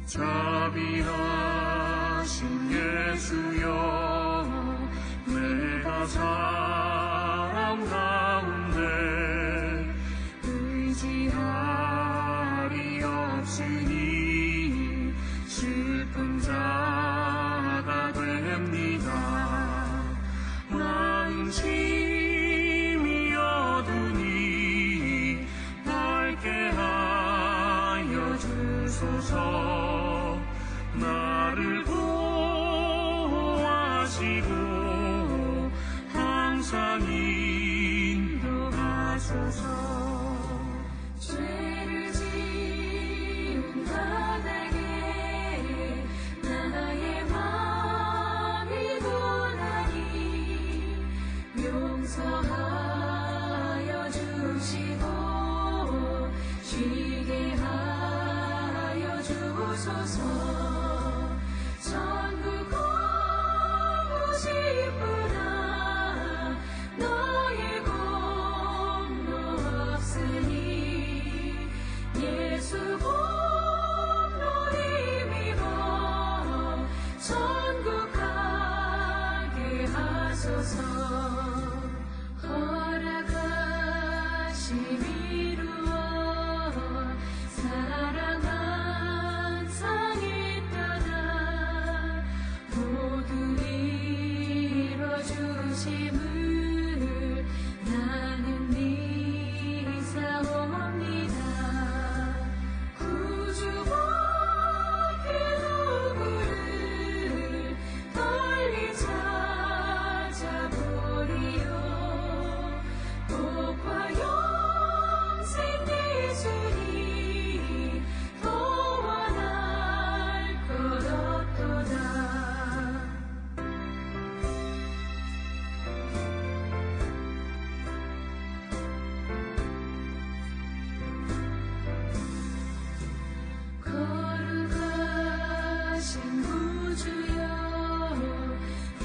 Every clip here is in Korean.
자비하신 예수여, 내가 사랑 가운데 의지할이 없으니 슬픈 자가 됩니다. 마음 짐이 어두니 밝게 하여 주소서. 나를 보호하시고 항상 인도하소서. 죄를 지은 자에게 나의 마음이 고나니 용서하여 주시고 쉬게 하여 주소서. 천국 가고 싶으나 너의 공로 없으니 예수 공로 힘입어 천국 가게 하소서. 허락하심 이루어 사랑 항상 있도다. 모두 이뤄주심을 나는 믿사옵니다. 구주밖에 누구를 널리 찾아보리요. 복과 영생 예수니 더 원할 것 없도다. 거룩하신 구주여,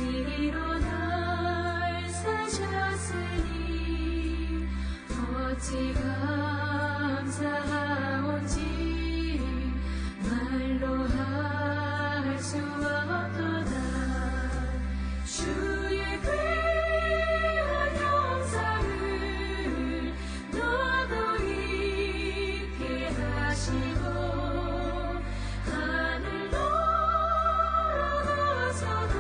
이로 날 사셨으니 어찌 감사하온지 말로 할 수 없도다. 주의 귀한 영상을 너도 있게 하시고 하늘 넘어서도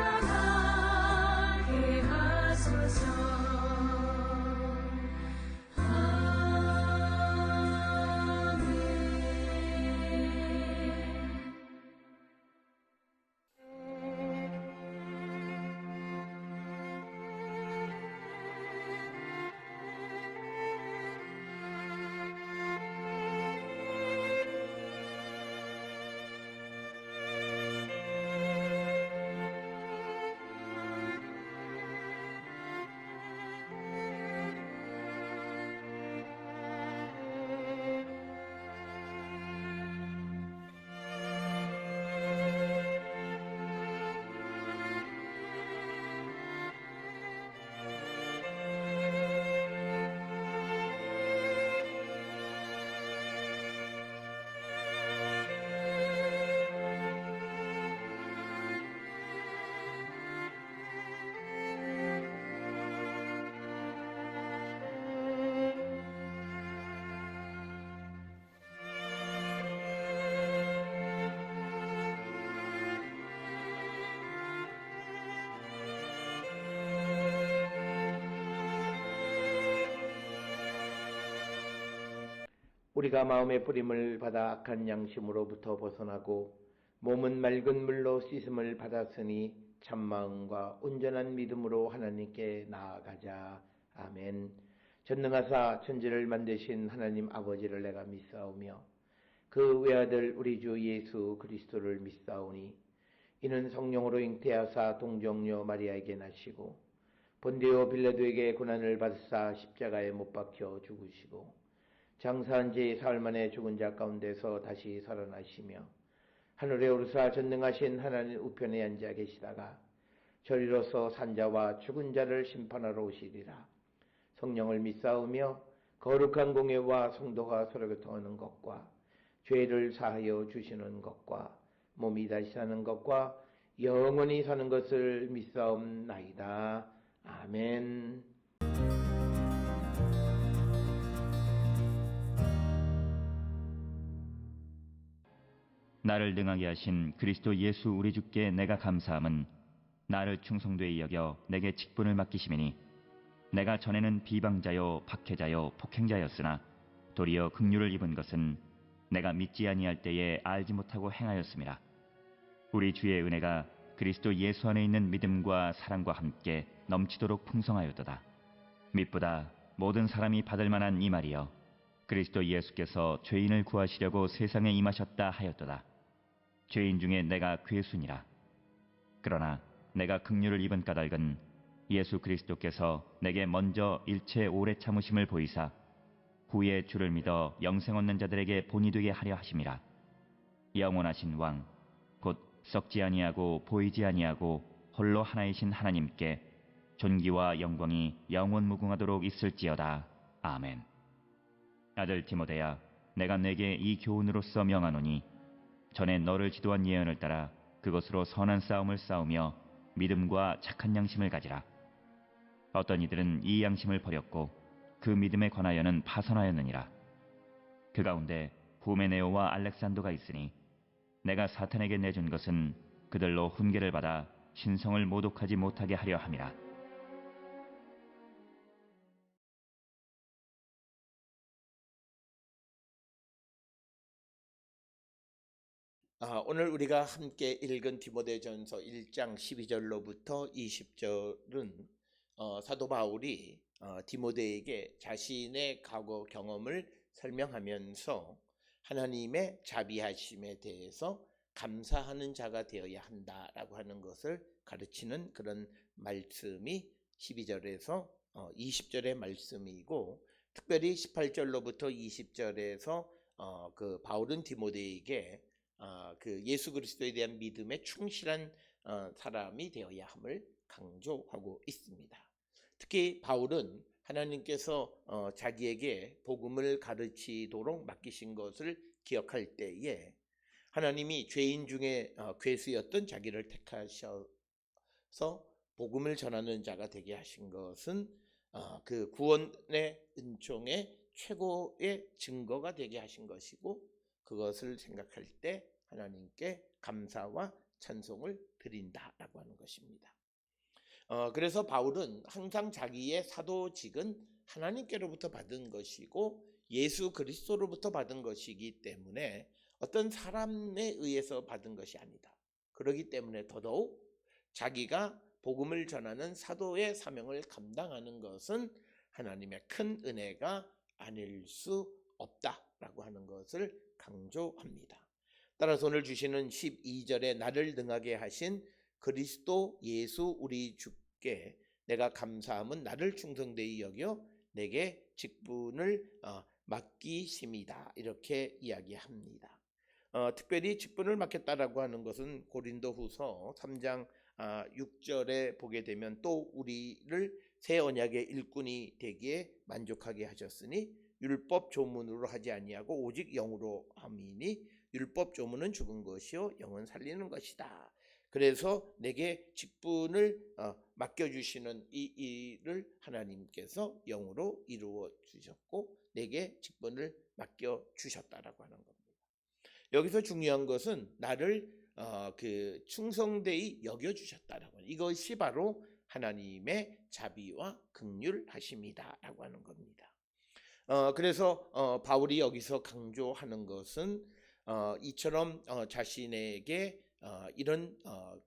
살아가게 하소서. 우리가 마음의 뿌림을 받아 악한 양심으로부터 벗어나고 몸은 맑은 물로 씻음을 받았으니 참마음과 온전한 믿음으로 하나님께 나아가자. 아멘. 전능하사 천지를 만드신 하나님 아버지를 내가 믿사오며 그 외아들 우리 주 예수 그리스도를 믿사오니 이는 성령으로 잉태하사 동정녀 마리아에게 나시고 본디오 빌라도에게 고난을 받으사 십자가에 못 박혀 죽으시고 장사한 지 사흘 만에 죽은 자 가운데서 다시 살아나시며 하늘에 오르사 전능하신 하나님 우편에 앉아 계시다가 저리로서 산자와 죽은 자를 심판하러 오시리라. 성령을 믿사오며 거룩한 공예와 성도가 서로 교통하는 것과 죄를 사하여 주시는 것과 몸이 다시 사는 것과 영원히 사는 것을 믿사옵나이다. 아멘. 나를 능하게 하신 그리스도 예수 우리 주께 내가 감사함은 나를 충성되이 여겨 내게 직분을 맡기심이니 내가 전에는 비방자요 박해자요 폭행자였으나 도리어 긍휼을 입은 것은 내가 믿지 아니할 때에 알지 못하고 행하였음이라. 우리 주의 은혜가 그리스도 예수 안에 있는 믿음과 사랑과 함께 넘치도록 풍성하였도다. mit보다 모든 사람이 받을 만한 이 말이여 그리스도 예수께서 죄인을 구하시려고 세상에 임하셨다 하였도다. 죄인 중에 내가 괴순이라. 그러나 내가 긍휼을 입은 까닭은 예수 그리스도께서 내게 먼저 일체 오래 참으심을 보이사 후에 주를 믿어 영생 얻는 자들에게 본이 되게 하려 하심이라. 영원하신 왕 곧 썩지 아니하고 보이지 아니하고 홀로 하나이신 하나님께 존귀와 영광이 영원 무궁하도록 있을지어다. 아멘. 아들 디모데야, 내가 내게 이 교훈으로서 명하노니 전에 너를 지도한 예언을 따라 그것으로 선한 싸움을 싸우며 믿음과 착한 양심을 가지라. 어떤 이들은 이 양심을 버렸고 그 믿음에 관하여는 파선하였느니라. 그 가운데 후메네오와 알렉산더가 있으니 내가 사탄에게 내준 것은 그들로 훈계를 받아 신성을 모독하지 못하게 하려 함이라. 오늘 우리가 함께 읽은 디모데전서 1장 12절로부터 20절은 사도 바울이 디모데에게 자신의 과거 경험을 설명하면서 하나님의 자비하심에 대해서 감사하는 자가 되어야 한다라고 하는 것을 가르치는 그런 말씀이 12절에서 20절의 말씀이고, 특별히 18절로부터 20절에서 그 바울은 디모데에게 그 예수 그리스도에 대한 믿음에 충실한 사람이 되어야 함을 강조하고 있습니다. 특히 바울은 하나님께서 자기에게 복음을 가르치도록 맡기신 것을 기억할 때에 하나님이 죄인 중에 괴수였던 자기를 택하셔서 복음을 전하는 자가 되게 하신 것은 그 구원의 은총의 최고의 증거가 되게 하신 것이고, 그것을 생각할 때 하나님께 감사와 찬송을 드린다라고 하는 것입니다. 그래서 바울은 항상 자기의 사도직은 하나님께로부터 받은 것이고 예수 그리스도로부터 받은 것이기 때문에 어떤 사람에 의해서 받은 것이 아니다. 그렇기 때문에 더더욱 자기가 복음을 전하는 사도의 사명을 감당하는 것은 하나님의 큰 은혜가 아닐 수 없다라고 하는 것을 강조합니다. 따라서 오늘 주시는 12절에 나를 능하게 하신 그리스도 예수 우리 주께 내가 감사함은 나를 충성되이 여겨 내게 직분을 맡기심이다, 이렇게 이야기합니다. 특별히 직분을 맡겼다라고 하는 것은 고린도후서 3장 6절에 보게 되면 또 우리를 새 언약의 일꾼이 되기에 만족하게 하셨으니 율법 조문으로 하지 아니하고 오직 영으로 함이니 율법 조문은 죽은 것이요 영은 살리는 것이다. 그래서 내게 직분을 맡겨주시는 이 일을 하나님께서 영으로 이루어 주셨고 내게 직분을 맡겨주셨다라고 하는 겁니다. 여기서 중요한 것은 나를 그 충성되이 여겨주셨다라고 하는, 이것이 바로 하나님의 자비와 긍휼하심이다라고 하는 겁니다. 그래서 바울이 여기서 강조하는 것은 이처럼 자신에게 이런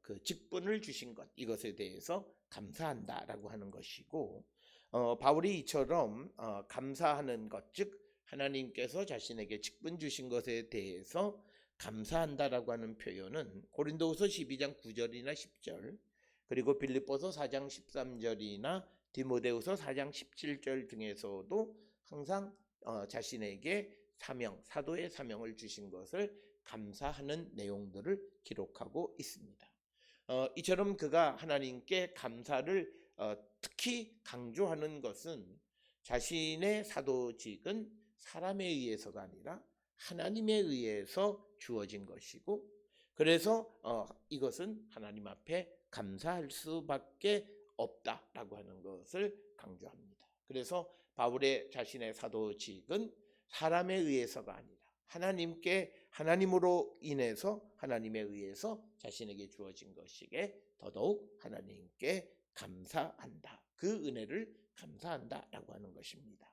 그 직분을 주신 것, 이것에 대해서 감사한다라고 하는 것이고, 바울이 이처럼 감사하는 것, 즉 하나님께서 자신에게 직분 주신 것에 대해서 감사한다라고 하는 표현은 고린도후서 12장 9절이나 10절, 그리고 빌립보서 4장 13절이나 디모데후서 4장 17절 등에서도 항상 자신에게 사명, 사도의 사명을 주신 것을 감사하는 내용들을 기록하고 있습니다. 이처럼 그가 하나님께 감사를 특히 강조하는 것은 자신의 사도직은 사람에 의해서가 아니라 하나님에 의해서 주어진 것이고, 그래서 이것은 하나님 앞에 감사할 수밖에 없다라고 하는 것을 강조합니다. 그래서 바울의 자신의 사도직은 사람에 의해서가 아니라 하나님으로 인해서 하나님에 의해서 자신에게 주어진 것이기에 더더욱 하나님께 감사한다. 그 은혜를 감사한다라고 하는 것입니다.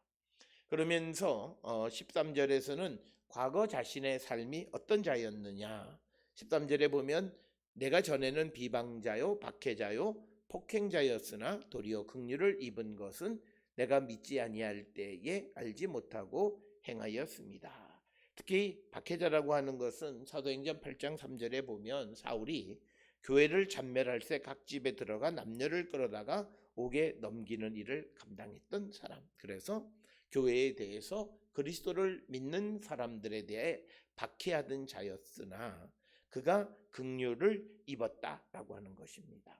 그러면서 13절에서는 과거 자신의 삶이 어떤 자였느냐. 13절에 보면 내가 전에는 비방자요 박해자요 폭행자였으나 도리어 긍휼을 입은 것은 내가 믿지 아니할 때에 알지 못하고 행하였습니다. 특히 박해자라고 하는 것은 사도행전 8장 3절에 보면 사울이 교회를 잔멸할 때 각 집에 들어가 남녀를 끌어다가 옥에 넘기는 일을 감당했던 사람. 그래서 교회에 대해서 그리스도를 믿는 사람들에 대해 박해하던 자였으나 그가 긍휼을 입었다라고 하는 것입니다.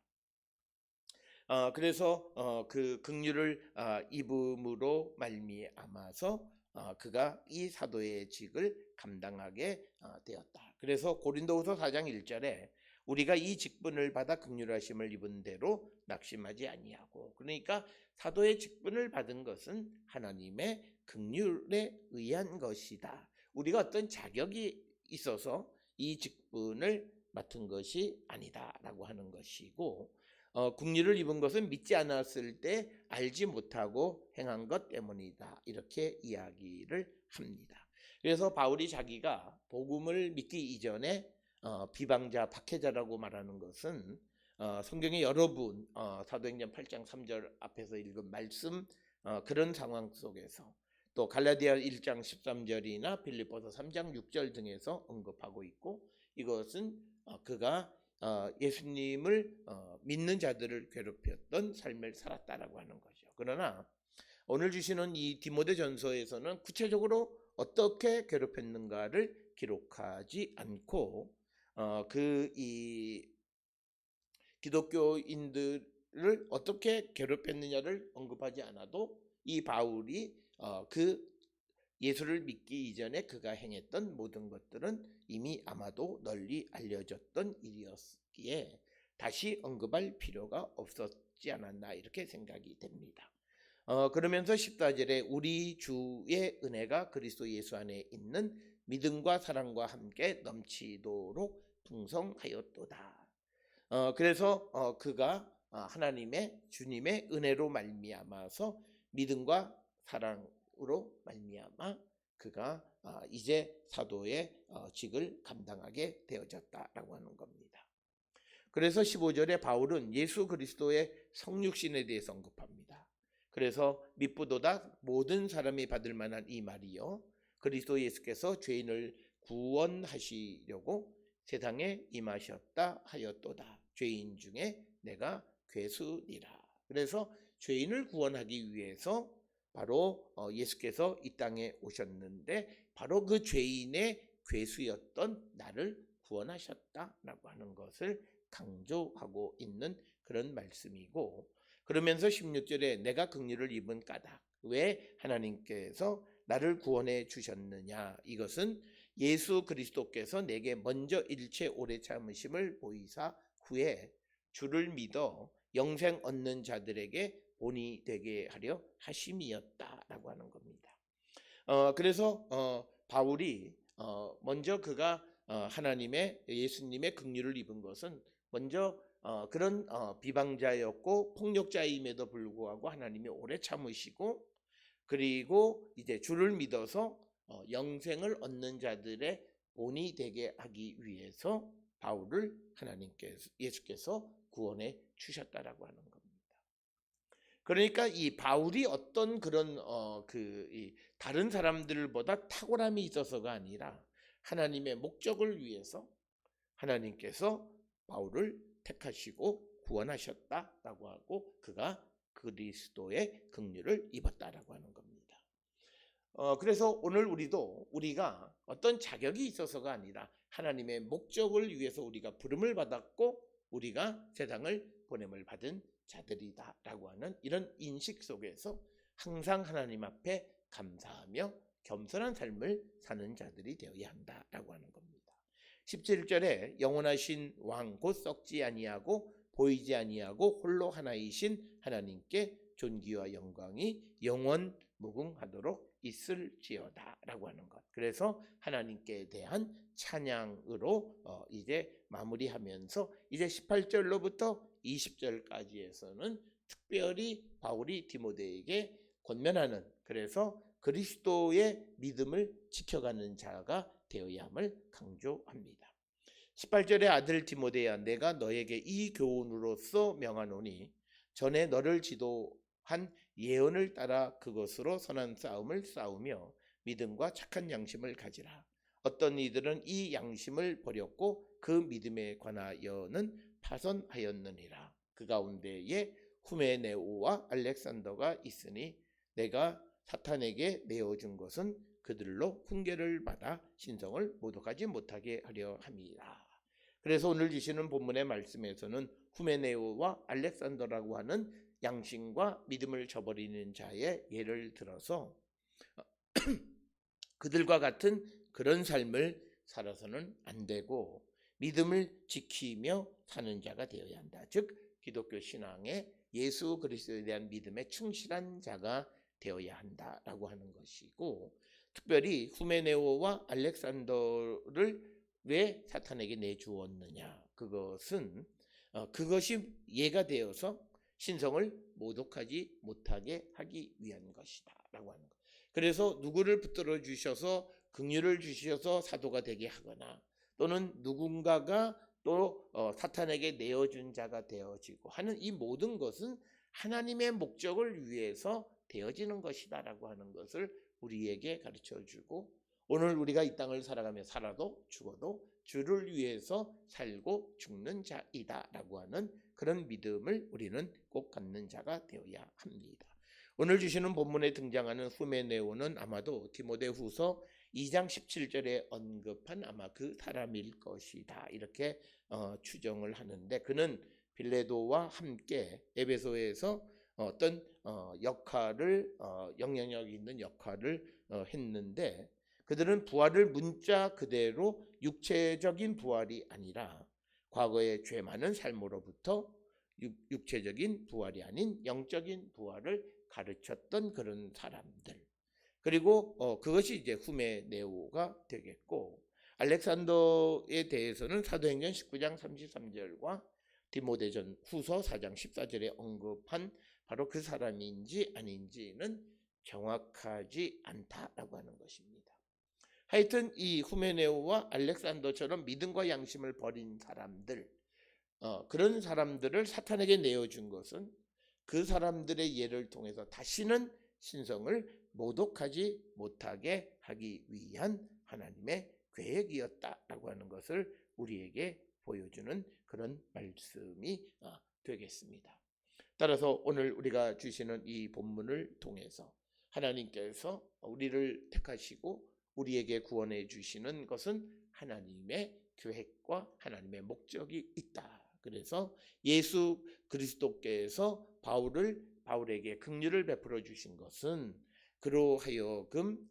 그래서 그 긍휼을 입음으로 말미암아서 그가 이 사도의 직을 감당하게 되었다. 그래서 고린도후서 4장 1절에 우리가 이 직분을 받아 긍휼하심을 입은 대로 낙심하지 아니하고, 그러니까 사도의 직분을 받은 것은 하나님의 긍휼에 의한 것이다. 우리가 어떤 자격이 있어서 이 직분을 맡은 것이 아니다라고 하는 것이고, 긍휼을 입은 것은 믿지 않았을 때 알지 못하고 행한 것 때문이다. 이렇게 이야기를 합니다. 그래서 바울이 자기가 복음을 믿기 이전에 비방자, 박해자라고 말하는 것은 성경의 여러분 사도행전 8장 3절 앞에서 읽은 말씀 그런 상황 속에서 또 갈라디아 1장 13절이나 빌립보서 3장 6절 등에서 언급하고 있고, 이것은 그가 예수님을 믿는 자들을 괴롭혔던 삶을 살았다라고 하는 거죠. 그러나 오늘 주시는 이 디모데전서에서는 구체적으로 어떻게 괴롭혔는가를 기록하지 않고 이 기독교인들을 어떻게 괴롭혔느냐를 언급하지 않아도 이 바울이 그 예수를 믿기 이전에 그가 행했던 모든 것들은 이미 아마도 널리 알려졌던 일이었기에 다시 언급할 필요가 없었지 않았나 이렇게 생각이 됩니다. 그러면서 14절에 우리 주의 은혜가 그리스도 예수 안에 있는 믿음과 사랑과 함께 넘치도록 풍성하였도다. 그래서 그가 하나님의 주님의 은혜로 말미암아서 믿음과 사랑으로 말미암아 그가 이제 사도의 직을 감당하게 되어졌다라고 하는 겁니다. 그래서 15절에 바울은 예수 그리스도의 성육신에 대해서 언급합니다. 그래서 믿보도다 모든 사람이 받을 만한 이 말이요 그리스도 예수께서 죄인을 구원하시려고 세상에 임하셨다 하였도다. 죄인 중에 내가 괴수니라. 그래서 죄인을 구원하기 위해서 바로 예수께서 이 땅에 오셨는데 바로 그 죄인의 괴수였던 나를 구원하셨다라고 하는 것을 강조하고 있는 그런 말씀이고, 그러면서 16절에 내가 긍휼을 입은 까닭, 왜 하나님께서 나를 구원해 주셨느냐, 이것은 예수 그리스도께서 내게 먼저 일체 오래 참으심을 보이사 후에 주를 믿어 영생 얻는 자들에게 본이 되게 하려 하심이었다라고 하는 겁니다. 그래서 바울이 먼저 그가 하나님의 예수님의 긍휼을 입은 것은 먼저 그런 비방자였고 폭력자임에도 불구하고 하나님이 오래 참으시고, 그리고 이제 주를 믿어서 영생을 얻는 자들의 본이 되게 하기 위해서 바울을 예수께서 구원해 주셨다라고 하는 겁니다. 그러니까 이 바울이 어떤 그런 다른 사람들보다 탁월함이 있어서가 아니라 하나님의 목적을 위해서 하나님께서 바울을 택하시고 구원하셨다라고 하고 그가 그리스도의 긍휼을 입었다라고 하는 겁니다. 그래서 오늘 우리가 어떤 자격이 있어서가 아니라 하나님의 목적을 위해서 우리가 부름을 받았고 우리가 세상을 보냄을 받은 자들이다라고 하는 이런 인식 속에서 항상 하나님 앞에 감사하며 겸손한 삶을 사는 자들이 되어야 한다라고 하는 겁니다. 17절에 영원하신 왕 곧 썩지 아니하고 보이지 아니하고 홀로 하나이신 하나님께 존귀와 영광이 영원 무궁하도록 있을지어다 라고 하는 것. 그래서 하나님께 대한 찬양으로 이제 마무리하면서 이제 18절로부터 20절까지에서는 특별히 바울이 디모데에게 권면하는, 그래서 그리스도의 믿음을 지켜가는 자가 되어야 함을 강조합니다. 18절에 아들 디모데야, 내가 너에게 이 교훈으로서 명하노니 전에 너를 지도한 예언을 따라 그것으로 선한 싸움을 싸우며 믿음과 착한 양심을 가지라. 어떤 이들은 이 양심을 버렸고 그 믿음에 관하여는 파선하였느니라. 그 가운데에 후메네오와 알렉산더가 있으니 내가 사탄에게 내어준 것은 그들로 훈계를 받아 신성을 모독하지 못하게 하려 함이라. 그래서 오늘 주시는 본문의 말씀에서는 후메네오와 알렉산더라고 하는 양심과 믿음을 저버리는 자의 예를 들어서 그들과 같은 그런 삶을 살아서는 안 되고 믿음을 지키며 사는 자가 되어야 한다. 즉 기독교 신앙에 예수 그리스도에 대한 믿음에 충실한 자가 되어야 한다라고 하는 것이고, 특별히 후메네오와 알렉산더를 왜 사탄에게 내주었느냐, 그것이 예가 되어서 신성을 모독하지 못하게 하기 위한 것이다 라고 하는 것. 그래서 누구를 붙들어 주셔서 긍휼을 주셔서 사도가 되게 하거나 또는 누군가가 또 사탄에게 내어준 자가 되어지고 하는 이 모든 것은 하나님의 목적을 위해서 되어지는 것이다 라고 하는 것을 우리에게 가르쳐주고, 오늘 우리가 이 땅을 살아가며 살아도 죽어도 주를 위해서 살고 죽는 자이다 라고 하는 그런 믿음을 우리는 꼭 갖는 자가 되어야 합니다. 오늘 주시는 본문에 등장하는 후메네오는 아마도 디모데후서 2장 17절에 언급한 아마 그 사람일 것이다 이렇게 추정을 하는데, 그는 빌레도와 함께 에베소에서 어떤 역할을 영향력 있는 역할을 했는데, 그들은 부활을 문자 그대로 육체적인 부활이 아니라 과거의 죄 많은 삶으로부터 육체적인 부활이 아닌 영적인 부활을 가르쳤던 그런 사람들, 그리고 그것이 이제 후메네오가 되겠고, 알렉산더에 대해서는 사도행전 19장 33절과 디모데전 후서 4장 14절에 언급한 바로 그 사람인지 아닌지는 정확하지 않다라고 하는 것입니다. 하여튼 이 후메네오와 알렉산더처럼 믿음과 양심을 버린 사람들, 그런 사람들을 사탄에게 내어준 것은 그 사람들의 예를 통해서 다시는 신성을 모독하지 못하게 하기 위한 하나님의 계획이었다라고 하는 것을 우리에게 보여주는 그런 말씀이 되겠습니다. 따라서 오늘 우리가 주시는 이 본문을 통해서 하나님께서 우리를 택하시고 우리에게 구원해 주시는 것은 하나님의 계획과 하나님의 목적이 있다. 그래서 예수 그리스도께서 바울에게 긍휼을 베풀어 주신 것은 그로 하여금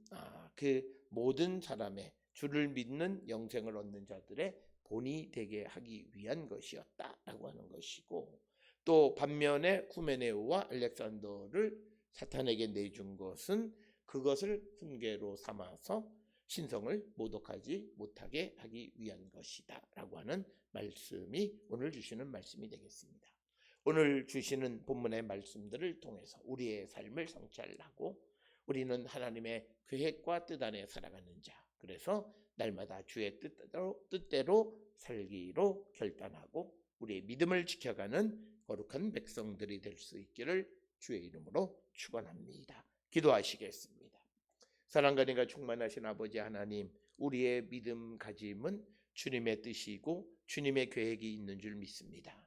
그 모든 사람의 주를 믿는 영생을 얻는 자들의 본이 되게 하기 위한 것이었다라고 하는 것이고, 또 반면에 후메네오와 알렉산더를 사탄에게 내준 것은 그것을 훈계로 삼아서 신성을 모독하지 못하게 하기 위한 것이다 라고 하는 말씀이 오늘 주시는 말씀이 되겠습니다. 오늘 주시는 본문의 말씀들을 통해서 우리의 삶을 성찰하고 우리는 하나님의 계획과 뜻 안에 살아가는 자, 그래서 날마다 주의 뜻대로 살기로 결단하고 우리의 믿음을 지켜가는 거룩한 백성들이 될 수 있기를 주의 이름으로 축원합니다. 기도하시겠습니다. 사랑과 은혜가 충만하신 아버지 하나님, 우리의 믿음 가짐은 주님의 뜻이고 주님의 계획이 있는 줄 믿습니다.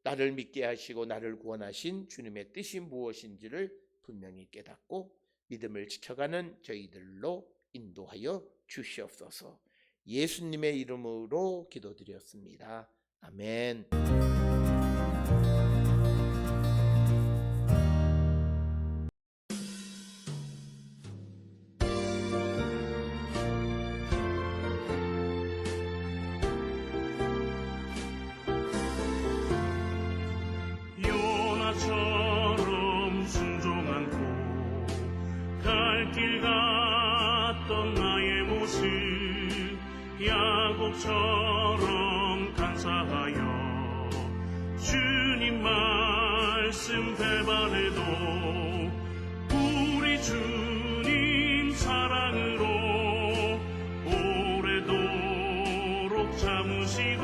나를 믿게 하시고 나를 구원하신 주님의 뜻이 무엇인지를 분명히 깨닫고 믿음을 지켜가는 저희들로 인도하여 주시옵소서. 예수님의 이름으로 기도드렸습니다. 아멘. 산소처럼 감사하여 주님 말씀 배반해도 우리 주님 사랑으로 오래도록 참으시고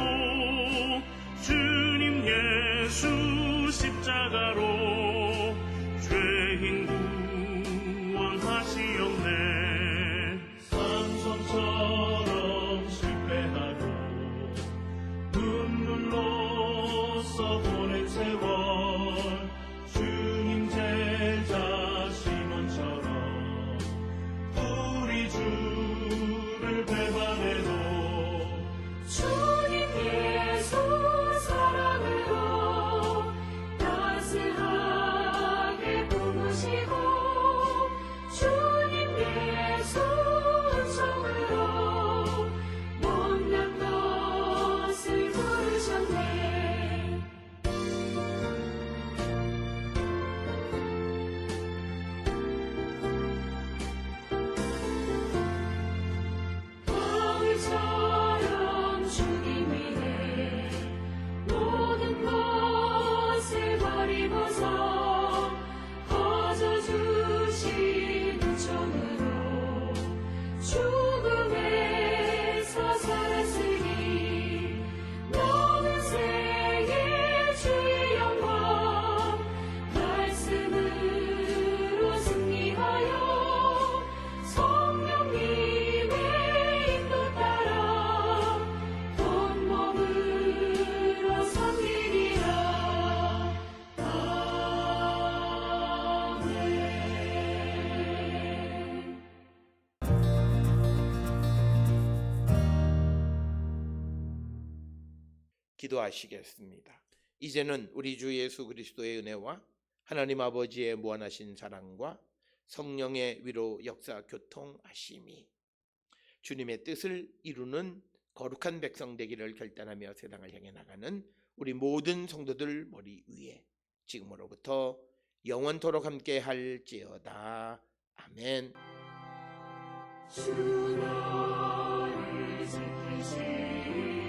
주님 예수 십자가로 죄인 구원하시옵네. 산소처럼 실패하고 눈물로써 보낸 세월 주님 제자 시몬처럼 우리 주를 배반해도 주님 예수 사랑으로 따스하게 품으시고 주님 예수 은총으로 못난 것을 부르셨네. 바울처럼 주님 위해 모든 것을 버리고서 거저 주신 은총으로 죽음에서 살았으니 너는 생애 주의 영광 말씀으로 승리하여 성령님의 인도 따라 온몸으로 섬기리라. 아멘. 기도하시겠습니다. 이제는 우리 주 예수 그리스도의 은혜와 하나님 아버지의 무한하신 사랑과 성령의 위로 역사 교통하심이 주님의 뜻을 이루는 거룩한 백성 되기를 결단하며 세상을 향해 나가는 우리 모든 성도들 머리 위에 지금으로부터 영원토록 함께 할지어다. 아멘. 주 너를 지키시리.